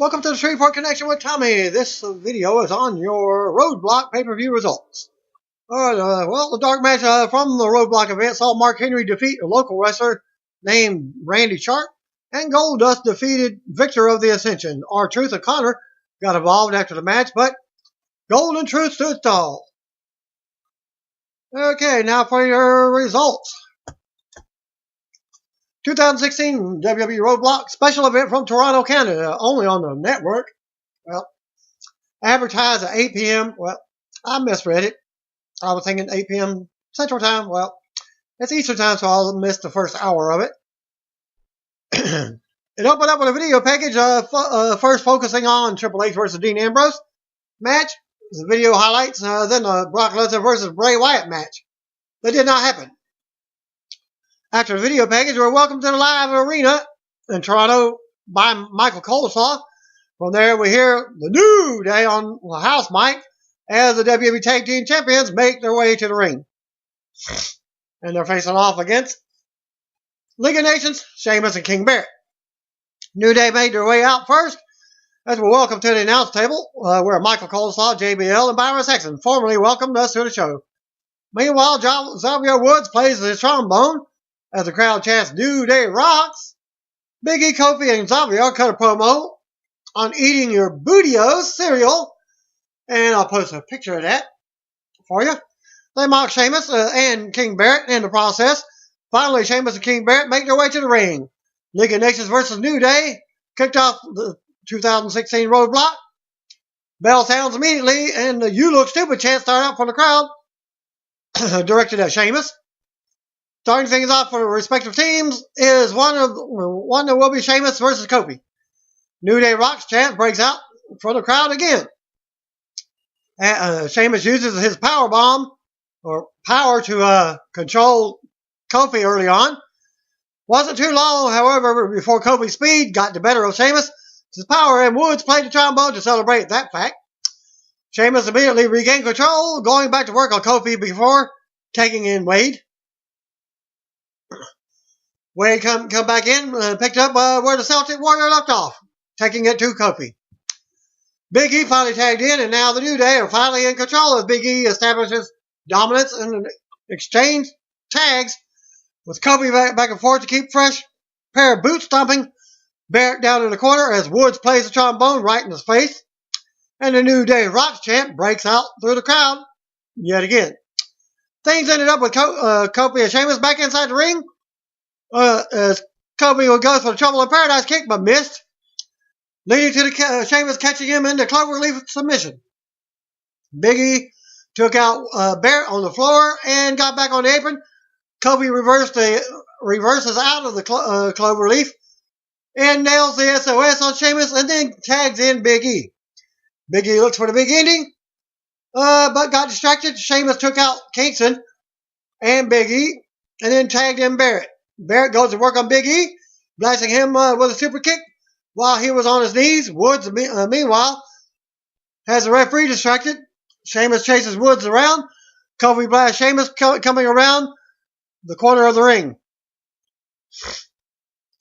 Welcome to the Shreveport Connection with Tommy. This video is on your roadblock pay-per-view results. The dark match from the roadblock event saw Mark Henry defeat a local wrestler named Randy Sharp, and Goldust defeated Victor of the Ascension. R-Truth and Connor got involved after the match, but Golden Truth stood tall. Okay, now for your results. 2016 WWE Roadblock special event from Toronto, Canada, only on the network. Well, advertised at 8 p.m. Well, I misread it. I was thinking 8 p.m. Central Time. Well, it's Eastern Time, so I'll miss the first hour of it. It opened up with a video package, first focusing on Triple H versus Dean Ambrose match. The video highlights, then the Brock Lesnar versus Bray Wyatt match. That did not happen. After the video package, we're welcomed to the live arena in Toronto by Michael Coleslaw. From there, we hear the New Day on the house mic as the WWE Tag Team Champions make their way to the ring. And they're facing off against League of Nations, Sheamus and King Barrett. New Day made their way out first as we're welcomed to the announce table where Michael Coleslaw, JBL, and Byron Saxton formally welcomed us to the show. Meanwhile, Xavier Woods plays the trombone as the crowd chants New Day rocks. Big E, Kofi, and Xavier cut a promo on eating your Bootios cereal, and I'll post a picture of that for you. They mock Sheamus and King Barrett in the process. Finally, Sheamus and King Barrett make their way to the ring. League of Nations versus New Day kicked off the 2016 Roadblock. Bell sounds immediately, and the You Look Stupid chant started out from the crowd, directed at Sheamus. Starting things off for the respective teams is one that will be Sheamus versus Kofi. New Day Rocks chant breaks out for the crowd again. Sheamus uses his power bomb or power to control Kofi early on. Wasn't too long, however, before Kofi's speed got the better of Sheamus. His power, and Woods played the trombone to celebrate that fact. Sheamus immediately regained control, going back to work on Kofi before taking in Wade. Wade come back in, picked up where the Celtic Warrior left off, taking it to Kofi. Big E finally tagged in, and now the New Day are finally in control as Big E establishes dominance and exchange tags with Kofi back and forth to keep fresh pair of boots stomping Barrett down in the corner as Woods plays the trombone right in his face. And the New Day Rocks chant breaks out through the crowd yet again. Things ended up with Kofi and Sheamus back inside the ring. As Kofi would go for the Trouble in Paradise kick, but missed, leading to the Sheamus catching him in the cloverleaf submission. Big E took out Barrett on the floor and got back on the apron. Kofi reverses out of the cloverleaf and nails the SOS on Sheamus and then tags in Big E. Big E looks for the big ending, but got distracted. Sheamus took out Kingston and Big E and then tagged in Barrett. Barrett goes to work on Big E, blasting him with a super kick while he was on his knees. Woods, meanwhile, has the referee distracted. Sheamus chases Woods around. Kofi blasts Sheamus coming around the corner of the ring.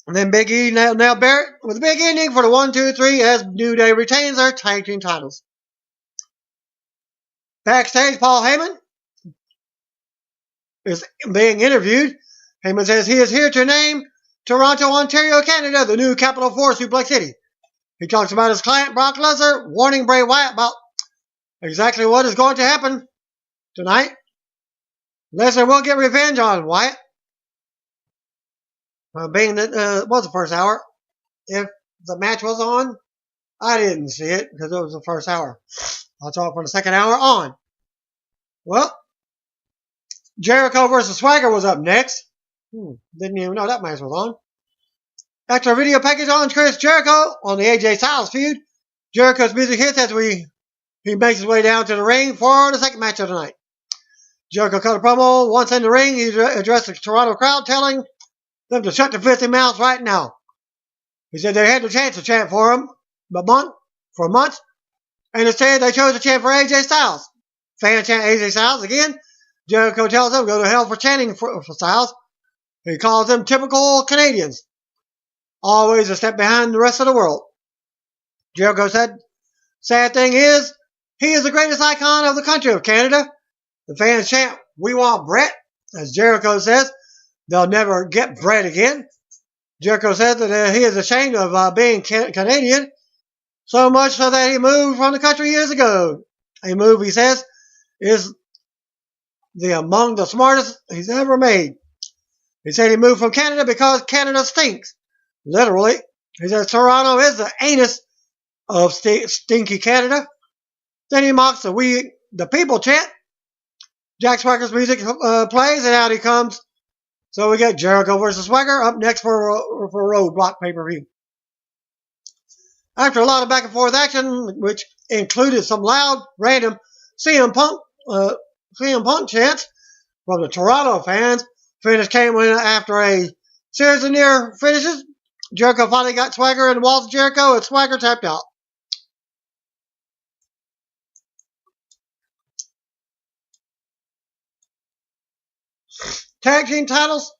And then Big E nailed Barrett with a big ending for the 1-2-3 as New Day retains their tag team titles. Backstage, Paul Heyman is being interviewed. Heyman says he is here to name Toronto, Ontario, Canada, the new capital for Suplex City. He talks about his client, Brock Lesnar, warning Bray Wyatt about exactly what is going to happen tonight. Lesnar will get revenge on Wyatt. Being that it was the first hour. If the match was on, I didn't see it because it was the first hour. I saw it from the second hour on. Well, Jericho versus Swagger was up next. Didn't even know that match was on. After a video package on Chris Jericho on the AJ Styles feud, Jericho's music hits as he makes his way down to the ring for the second match of the night. Jericho cut a promo. Once in the ring, he addressed the Toronto crowd, telling them to shut their filthy mouths right now. He said they had the chance to chant for him for months, and instead they chose to chant for AJ Styles. Fans chant AJ Styles again. Jericho tells them go to hell for chanting for Styles. He calls them typical Canadians, always a step behind the rest of the world. Jericho said, "Sad thing is, he is the greatest icon of the country of Canada." The fans chant, "We want Brett." As Jericho says, they'll never get Brett again. Jericho said that he is ashamed of being Canadian, so much so that he moved from the country years ago. A move, he says, is among the smartest he's ever made. He said he moved from Canada because Canada stinks. Literally. He said Toronto is the anus of stinky Canada. Then he mocks the people chant. Jack Swagger's music plays, and out he comes. So we get Jericho versus Swagger up next for Roadblock pay-per-view. After a lot of back and forth action, which included some loud, random CM Punk chants from the Toronto fans, finish came in after a series of near finishes. Jericho finally got Swagger in the walls of Jericho, and Swagger tapped out. Tag team titles,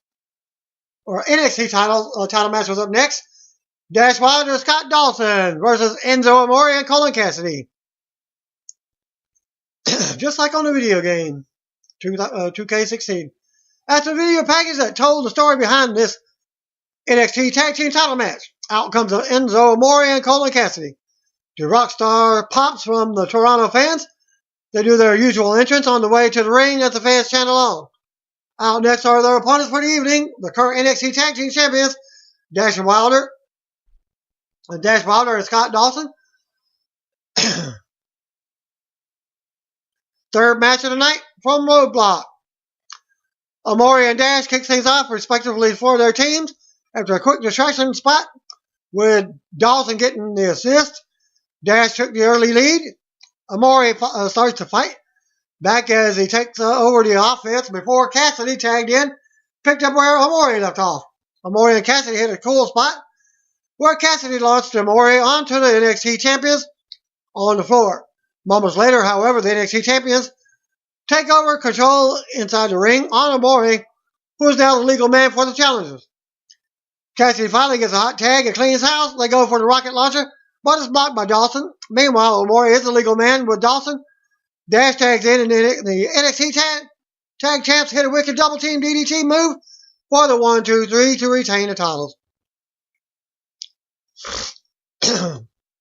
or NXT title match was up next. Dash Wilder and Scott Dawson versus Enzo Amore and Colin Cassidy. Just like on the video game, 2K16. After the video package that told the story behind this NXT tag team title match, out comes Enzo Amore and Colin Cassidy. To rockstar pops from the Toronto fans, they do their usual entrance on the way to the ring as the fans chant along. Out next are their opponents for the evening, the current NXT Tag Team Champions, Dash Wilder and Scott Dawson. Third match of the night from Roadblock. Amore and Dash kick things off respectively for their teams after a quick distraction spot with Dawson getting the assist. Dash took the early lead. Amore starts to fight back as he takes over the offense before Cassidy tagged in, picked up where Amore left off. Amore and Cassidy hit a cool spot where Cassidy launched Amore onto the NXT champions on the floor. Moments later, however, the NXT champions take over control inside the ring on Amore, who is now the legal man for the challengers. Cassidy finally gets a hot tag and cleans house. They go for the rocket launcher, but it's blocked by Dawson. Meanwhile, Amore is the legal man with Dawson. Dash tags in, and the NXT tag champs hit a wicked double team DDT move for the 1-2-3 to retain the titles.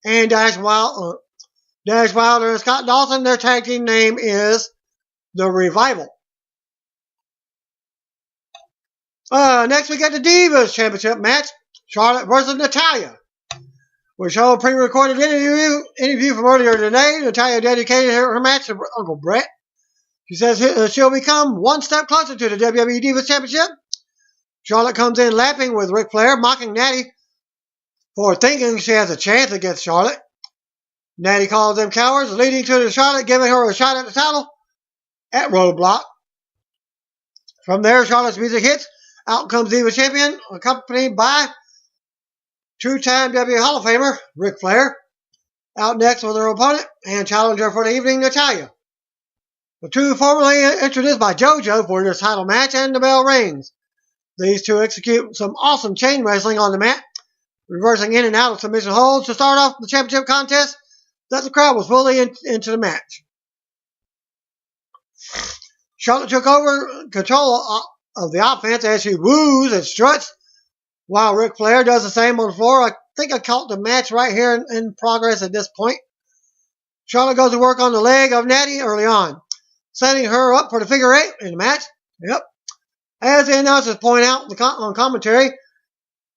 And Dash Wilder and Scott Dawson, their tag team name is The Revival. Next we get the Divas Championship match, Charlotte versus Natalya. We show a pre-recorded interview from earlier today. Natalya dedicated her match to Uncle Brett. She says she'll become one step closer to the WWE Divas Championship. Charlotte comes in laughing with Ric Flair, mocking Natty for thinking she has a chance against Charlotte. Natty calls them cowards, leading to Charlotte giving her a shot at the title at Roadblock. From there, Charlotte's music hits. Out comes Divas Champion, accompanied by two-time WWE Hall of Famer Ric Flair. Out next with her opponent and challenger for the evening, Natalya. The two formerly introduced by JoJo for this title match, and the bell rings. These two execute some awesome chain wrestling on the mat, reversing in and out of submission holds to start off the championship contest that the crowd was fully into the match. Charlotte took over control of the offense as she woos and struts, while Ric Flair does the same on the floor. I think I caught the match right here in progress at this point. Charlotte goes to work on the leg of Natty early on, setting her up for the figure eight in the match. Yep. As the announcers point out on commentary,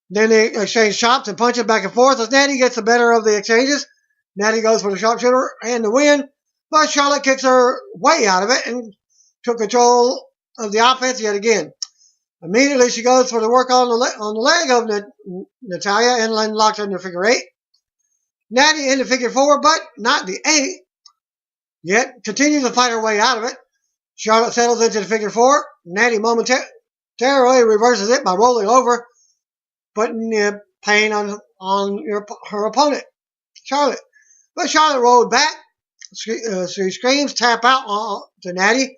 then they exchange chops and punches back and forth as Natty gets the better of the exchanges. Natty goes for the sharpshooter and the win, but Charlotte kicks her way out of it and took control of the offense yet again. Immediately, she goes for the work on the leg of Natalya and then locks her in the figure eight. Natty in the figure four, but not the eight. Yet continues to fight her way out of it. Charlotte settles into the figure four. Natty momentarily reverses it by rolling over, putting pain on her opponent, Charlotte. But Charlotte rolled back. She screams, tap out to Natty.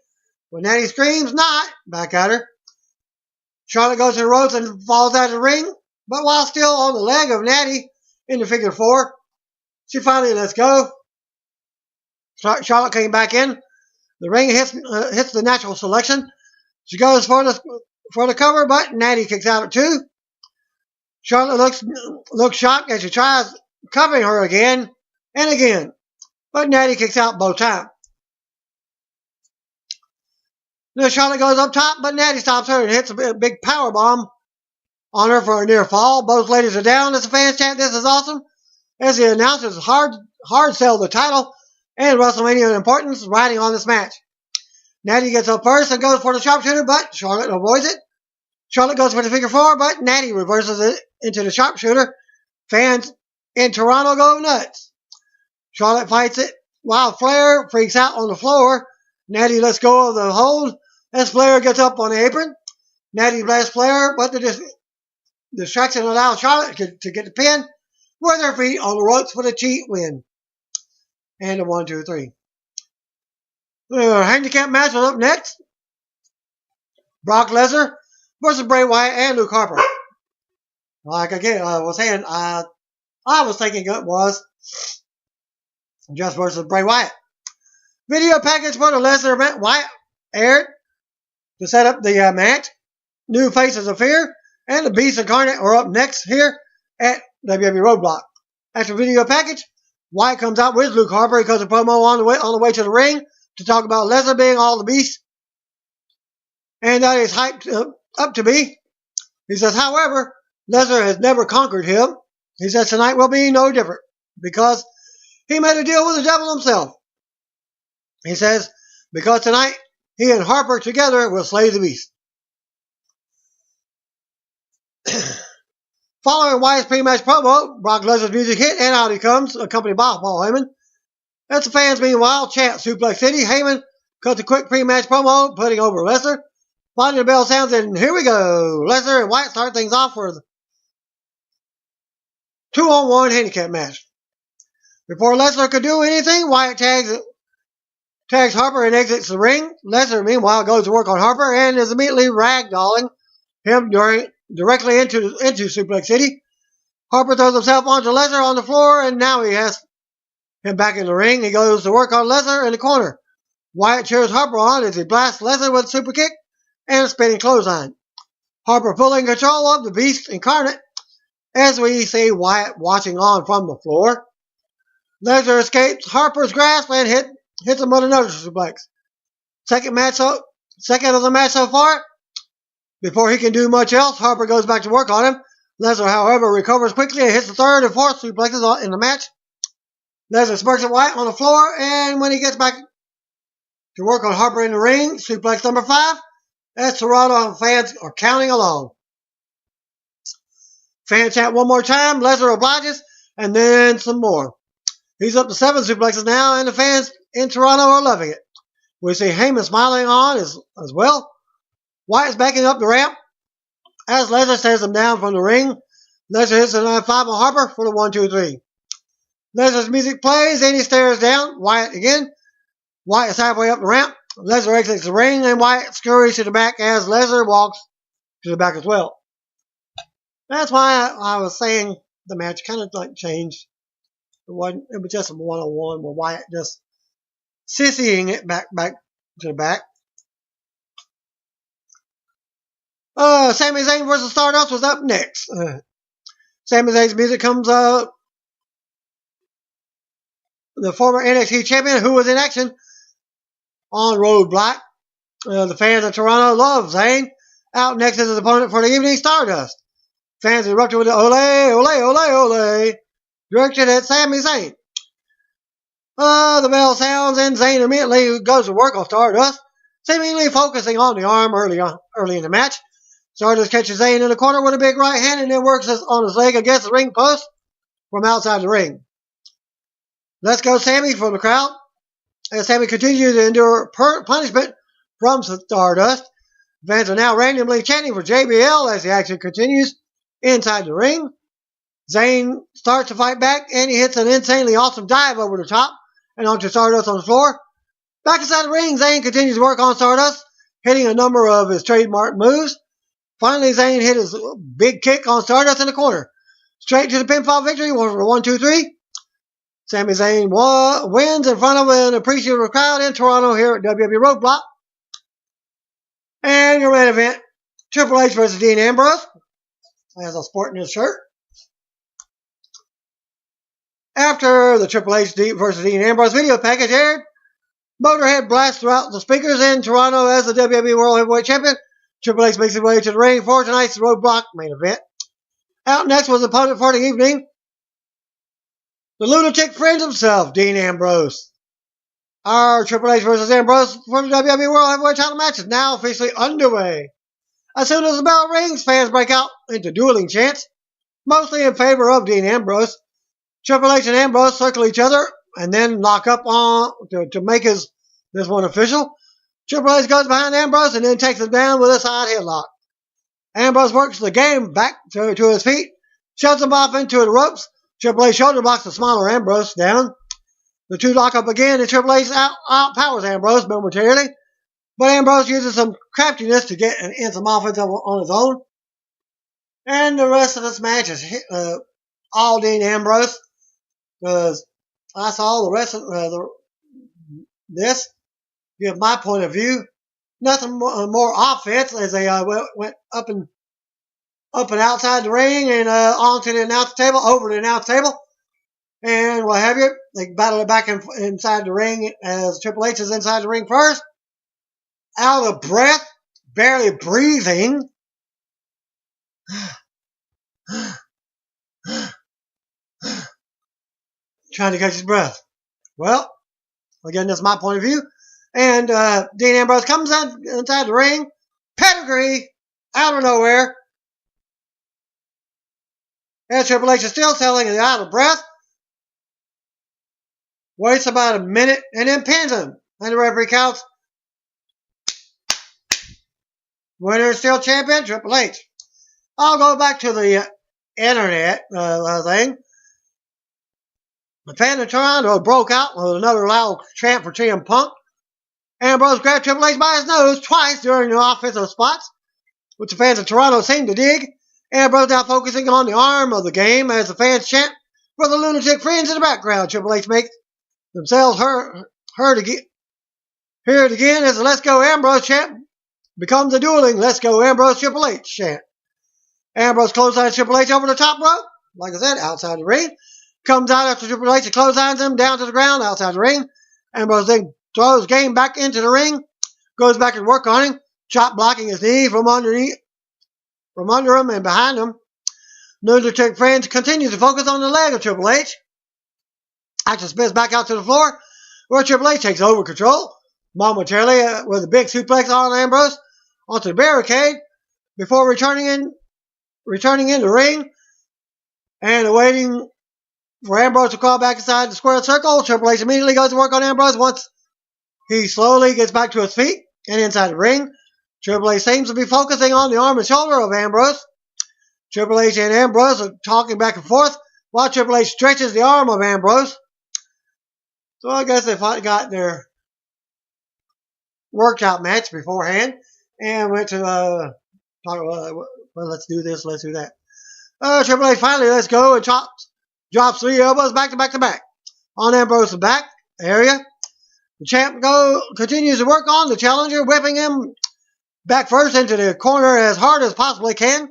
When Natty screams, not, back at her. Charlotte goes to the ropes and falls out of the ring, but while still on the leg of Natty in the figure four, She finally lets go. Charlotte came back in. The ring hits the natural selection. She goes for the cover, but Natty kicks out at 2. Charlotte looks shocked as she tries covering her again and again, but Natty kicks out both times. Now Charlotte goes up top, but Natty stops her and hits a big power bomb on her for a near fall. Both ladies are down as the fans chant, "This is awesome," as the announcers hard sell the title and WrestleMania importance riding on this match. Natty gets up first and goes for the sharpshooter, but Charlotte avoids it. Charlotte goes for the figure 4, but Natty reverses it into the sharpshooter. Fans in Toronto go nuts. Charlotte fights it while Flair freaks out on the floor. Natty lets go of the hold as Flair gets up on the apron. Natty blasts Flair, but the distraction allows Charlotte to get the pin with her feet on the ropes for the cheat win. And a 1, 2, 3. Handicap match is up next. Brock Lesnar versus Bray Wyatt and Luke Harper. Like again, I was saying, I was thinking it was just versus Bray Wyatt. Video package for the Lesnar event Wyatt aired to set up the match. New Faces of Fear and the Beast Incarnate are up next here at WWE Roadblock. After video package, Wyatt comes out with Luke Harper. He cuts a promo on the way to the ring to talk about Lesnar being all the beast, and that is hyped up to be. He says, however, Lesnar has never conquered him. He says tonight will be no different because he made a deal with the devil himself. He says, because tonight he and Harper together will slay the beast. Following Wyatt's pre-match promo, Brock Lesnar's music hit and out he comes, accompanied by Paul Heyman. As the fans, meanwhile, chant Suplex City. Heyman cuts a quick pre-match promo, putting over Lesnar. Finally, the bell sounds, and here we go. Lesnar and Wyatt start things off for the 2-on-1 handicap match. Before Lesnar could do anything, Wyatt tags Harper and exits the ring. Lesnar, meanwhile, goes to work on Harper and is immediately ragdolling him directly into Suplex City. Harper throws himself onto Lesnar on the floor, and now he has him back in the ring. He goes to work on Lesnar in the corner. Wyatt cheers Harper on as he blasts Lesnar with a super kick and a spinning clothesline. Harper pulling control of the Beast Incarnate as we see Wyatt watching on from the floor. Lesnar escapes Harper's grasp and hits him with another suplex. Second of the match so far. Before he can do much else, Harper goes back to work on him. Lesnar, however, recovers quickly and hits the third and fourth suplexes in the match. Lesnar smirks at Wyatt on the floor, and when he gets back to work on Harper in the ring, suplex number 5, as Toronto fans are counting along. Fans chant one more time, Lesnar obliges, and then some more. He's up to 7 suplexes now, and the fans in Toronto are loving it. We see Heyman smiling on as well. Wyatt's backing up the ramp as Lesnar stares him down from the ring. Lesnar hits a 9-5 on Harper for the 1, 2, 3. Lesnar's music plays and he stares down Wyatt again. Wyatt is halfway up the ramp. Lesnar exits the ring and Wyatt scurries to the back as Lesnar walks to the back as well. That's why I was saying the match kind of like changed. It was just a 1-on-1 where Wyatt just sissying it back to the back. Sami Zayn versus Stardust was up next. Sami Zayn's music comes up. The former NXT champion who was in action on Roadblock. The fans of Toronto love Zayn. Out next is his opponent for the evening, Stardust. Fans erupted with the ole, ole, ole, ole, directed at Sami Zayn. The bell sounds and Zayn immediately goes to work on Stardust, seemingly focusing on the arm early in the match. Stardust catches Zayn in the corner with a big right hand and then works on his leg against the ring post from outside the ring. Let's go Sammy from the crowd. As Sammy continues to endure punishment from Stardust, fans are now randomly chanting for JBL as the action continues inside the ring. Zayn starts to fight back and he hits an insanely awesome dive over the top and onto Stardust on the floor. Back inside the ring, Zayn continues to work on Stardust, hitting a number of his trademark moves. Finally, Zayn hit his big kick on Stardust in the corner. Straight to the pinfall victory for 1, 2, 3. Sami Zayn wins in front of an appreciative crowd in Toronto here at WWE Roadblock. And your main event, Triple H versus Dean Ambrose. As I'm sporting his shirt. After the Triple H versus Dean Ambrose video package aired, Motorhead blasts throughout the speakers in Toronto as the WWE World Heavyweight Champion. Triple H makes his way to the ring for tonight's Roadblock main event. Out next was the opponent for the evening, the lunatic friend himself, Dean Ambrose. Our Triple H versus Ambrose for the WWE World Heavyweight title match is now officially underway. As soon as the bell rings, fans break out into dueling chants, mostly in favor of Dean Ambrose. Triple H and Ambrose circle each other and then lock up on to make this one official. Triple H goes behind Ambrose and then takes him down with a side headlock. Ambrose works the game back to his feet, shoves him off into the ropes. Triple H shoulder blocks the smaller Ambrose down. The two lock up again and Triple H outpowers Ambrose momentarily. But Ambrose uses some craftiness to get in some offense on his own. And the rest of this match is all Dean Ambrose. Because I saw the rest of this. Give my point of view. Nothing more offense as they went up and outside the ring and onto the announce table, over the announce table. And what have you. They battled it back inside the ring as Triple H is inside the ring first. Out of breath, barely breathing. Trying to catch his breath. Well, again, that's my point of view. And Dean Ambrose comes inside the ring. Pedigree, out of nowhere. And Triple H is still selling and out of breath. Waits about a minute and then pins him. And the referee counts. Winner is still champion, Triple H. I'll go back to the internet thing. The fan in Toronto broke out with another loud chant for CM Punk. Ambrose grabbed Triple H by his nose twice during the offensive spots, which the fans of Toronto seemed to dig. Ambrose now focusing on the arm of the game as the fans chant for the lunatic friends in the background. Triple H makes themselves heard again as the Let's Go Ambrose chant becomes a dueling Let's Go Ambrose Triple H chant. Ambrose clotheslines Triple H over the top rope, like I said, outside the ring. Comes out after Triple H and clotheslines him down to the ground outside the ring. Ambrose then throws game back into the ring, goes back and work on him, chop blocking his knee from under him and behind him. Lunatic Friends continues to focus on the leg of Triple H. Action spins back out to the floor, where Triple H takes over control momentarily with a big suplex on Ambrose onto the barricade before returning in the ring and awaiting for Ambrose to crawl back inside the square circle. Triple H immediately goes to work on Ambrose once he slowly gets back to his feet and inside the ring. Triple H seems to be focusing on the arm and shoulder of Ambrose. Triple H and Ambrose are talking back and forth while Triple H stretches the arm of Ambrose. So I guess they got their workout match beforehand and went to talk about, well, let's do this, let's do that. Triple H finally lets go and drops 3 elbows back to back on Ambrose's back area. The champ continues to work on the challenger, whipping him back first into the corner as hard as possibly can.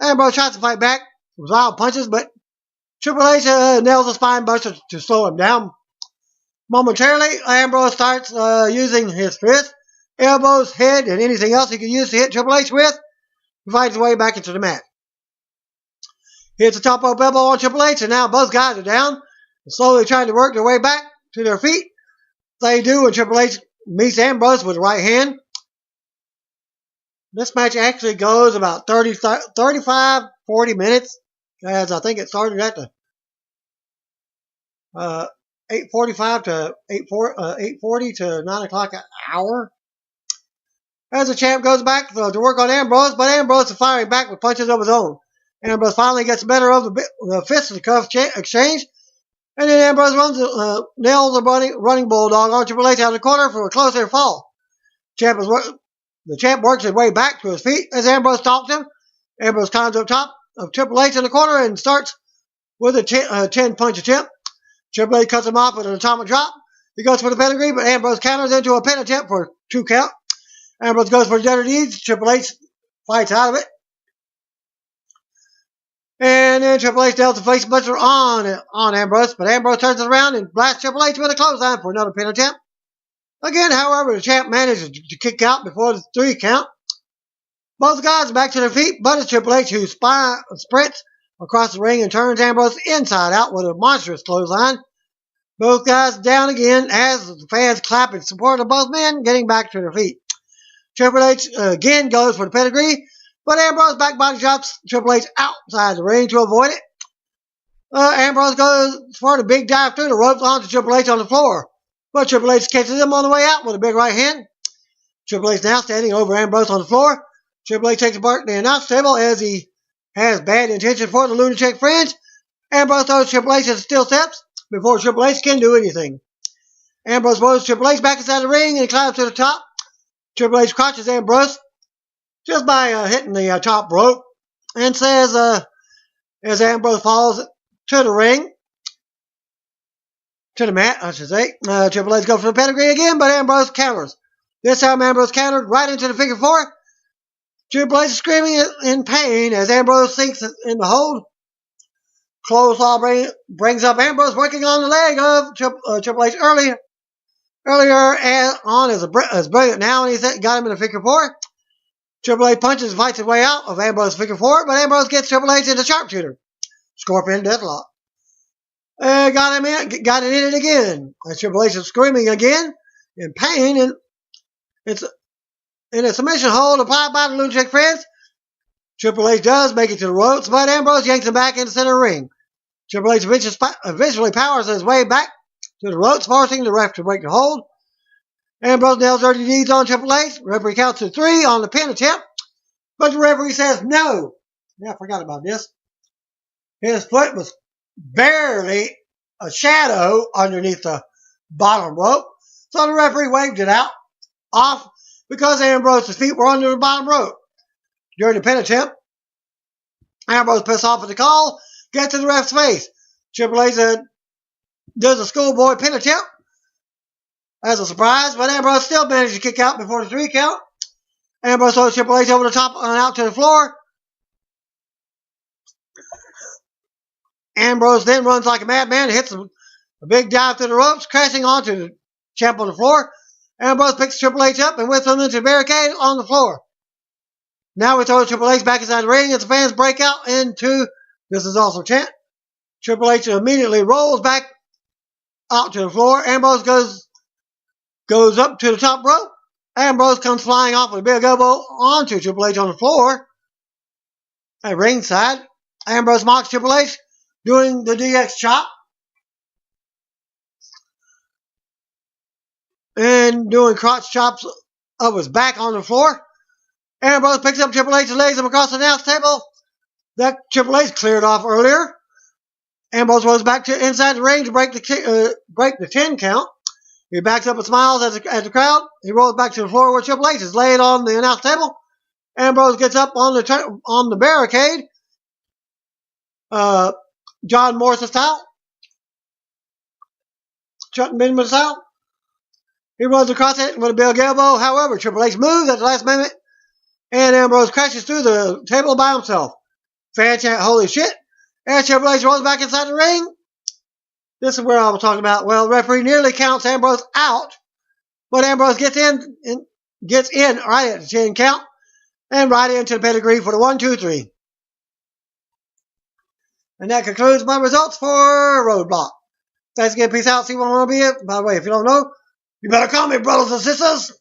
Ambrose tries to fight back with wild punches, but Triple H nails a spine buster to slow him down. Momentarily, Ambrose starts using his fist, elbows, head, and anything else he can use to hit Triple H with. He fights his way back into the mat. Hits a top rope elbow on Triple H, and now both guys are down and slowly trying to work their way back to their feet. They do, and Triple H meets Ambrose with the right hand. This match actually goes about 35, 40 minutes, as I think it started at the 8:45 to 8:40 to 9 o'clock an hour. As the champ goes back to work on Ambrose, but Ambrose is firing back with punches of his own. Ambrose finally gets better of the fisticuff exchange, and then Ambrose nails a running bulldog on Triple H out of the corner for a closer fall. The champ works his way back to his feet as Ambrose stalks him. Ambrose climbs up top of Triple H in the corner and starts with a 10-punch attempt. Triple H cuts him off with an atomic drop. He goes for the pedigree, but Ambrose counters into a pin attempt for a 2 count. Ambrose goes for the Dirty Deeds. Triple H fights out of it. And then Triple H nails the face buster on Ambrose, but Ambrose turns it around and blasts Triple H with a clothesline for another pin attempt. Again, however, the champ manages to kick out before the 3 count. Both guys are back to their feet, but it's Triple H who sprints across the ring and turns Ambrose inside out with a monstrous clothesline. Both guys down again as the fans clap in support of both men getting back to their feet. Triple H again goes for the pedigree, but Ambrose back body drops Triple H outside the ring to avoid it. Ambrose goes for the big dive through the ropes onto Triple H on the floor, but Triple H catches him on the way out with a big right hand. Triple H now standing over Ambrose on the floor. Triple H takes apart the announce table as he has bad intention for the lunatic fringe. Ambrose throws Triple H at the steel steps before Triple H can do anything. Ambrose blows Triple H back inside the ring and he climbs to the top. Triple H crotches Ambrose just by hitting the top rope and says, as Ambrose falls to the ring, to the mat, I should say, Triple H goes for the pedigree again, but Ambrose counters. This time Ambrose countered right into the figure 4. Triple H is screaming in pain as Ambrose sinks in the hold. Clothesline brings up Ambrose working on the leg of Triple H earlier on as brilliant now, and he's got him in a figure 4. Triple H punches and fights his way out of Ambrose's figure 4, but Ambrose gets Triple H in the sharpshooter. Scorpion deathlock. Got it in it again. As Triple H is screaming again in pain, and it's in a submission hold applied by the lunatic friends. Triple H does make it to the ropes, but Ambrose yanks him back in the center of the ring. Triple H eventually powers his way back to the ropes, forcing the ref to break the hold. Ambrose nails Dirty Deeds on Triple H. Referee counts to 3 on the pin attempt, but the referee says no. Yeah, I forgot about this. His foot was barely a shadow underneath the bottom rope, so the referee waved it off because Ambrose's feet were under the bottom rope. During the pin attempt, Ambrose pissed off at the call, gets to the ref's face. Triple H does a schoolboy pin attempt as a surprise, but Ambrose still managed to kick out before the 3 count. Ambrose throws Triple H over the top and out to the floor. Ambrose then runs like a madman and hits a big dive through the ropes, crashing onto the champ on the floor. Ambrose picks Triple H up and whips him into the barricade on the floor. Now we throw Triple H back inside the ring as the fans break out into "This is also chant." Triple H immediately rolls back out to the floor. Ambrose goes up to the top rope. Ambrose comes flying off with a big elbow onto Triple H on the floor. At ringside, Ambrose mocks Triple H, doing the DX chop and doing crotch chops of his back on the floor. Ambrose picks up Triple H and lays him across the announce table that Triple H cleared off earlier. Ambrose rolls back to inside the ring to break the 10 count. He backs up and smiles at the crowd. He rolls back to the floor where Triple H is laid on the announce table. Ambrose gets up on the barricade, John Morrison style, Chuck Benjamin style. He runs across it with a big elbow. However, Triple H moves at the last minute, and Ambrose crashes through the table by himself. Fan chant, "Holy shit!" As Triple H rolls back inside the ring. This is where I was talking about. Well, the referee nearly counts Ambrose out, but Ambrose gets in right at the 10 count and right into the pedigree for the 1, 2, 3. And that concludes my results for Roadblock. Thanks again. Peace out. See what I want to be. By the way, if you don't know, you better call me, brothers and sisters.